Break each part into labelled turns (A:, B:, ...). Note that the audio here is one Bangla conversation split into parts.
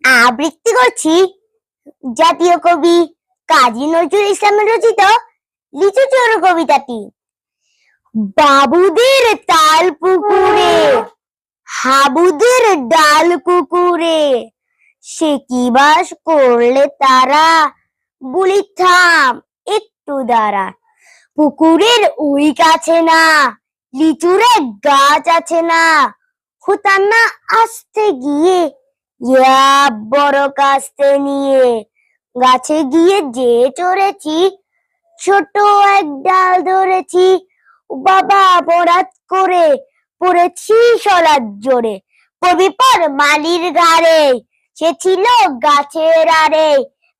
A: আবৃত্তি করছি জাতীয় কবি কাজী নজরুল ইসলামের রচিত লিচু চোর কবিতাটি। বাবুদের তাল পুকুরে হাবুদের ডাল কুকুরে, সে কি বাস করলে তারা, বলি থাম একটু দাঁড়া। পুকুরের ওই কাছে না লিচুরে গাছ আছে না, হতাম না আসতে গিয়ে ইয়া বড় কাস্তে নিয়ে। গাছে গিয়ে যে চড়েছি ছোট এক ডাল ধরেছি, বাবা বরাত করে পড়েছি সলার জোরে। কবিপর মালির ঘাড়ে সে ছিল গাছের আড়ে,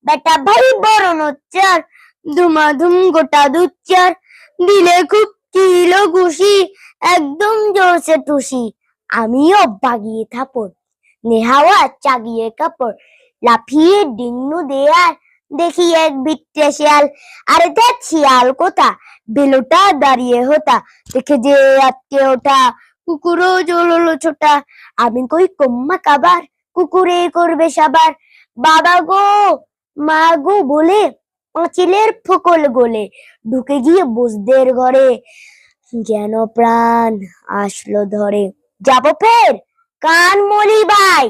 A: বেটা ভাই বড় নোচ্চার ধুমাধুম গোটা দুচ্চার, দিলে খুব কিলো খুশি একদম জোরসে টুসি। আমিও বাগিয়ে থাপড় নেহাওয়া চাগিয়ে কাপড়, লাফিয়ে ডিঙ্গু দেয়ার দেখি এক ভিটে শিয়াল। আরে দেখ শিয়াল কোথা, বেলোটা দাঁড়িয়ে হোতা দেখে যে আটকে ওঠা, কুকুরও জোর হলো ছোটা। আমি কই কম্মা কাবার কুকুরে করবে সাবার, বাবা গো মা গো বলে পাঁচিলের ফোকল গোলে ঢুকে গিয়ে বসদের ঘরে, যেন প্রাণ আসলো ধরে। যাবো ফের কান মলি ভাই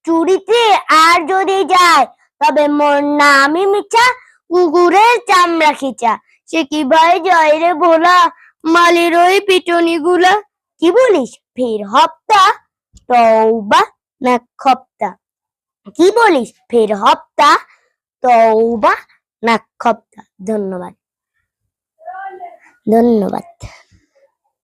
A: চুরিতে, আর যদি যায় তবে মোর নামই মিছা, কুকুরের চামড়া খিচা। সে কি ভাই জয় রে ভোলা, মালির ওই পিটনি গুলা। কি বলিস ফের হপ্তা, তওবা না খপ্তা? কি বলিস ফের হপ্তা, তওবা না খপ্তা? ধন্যবাদ।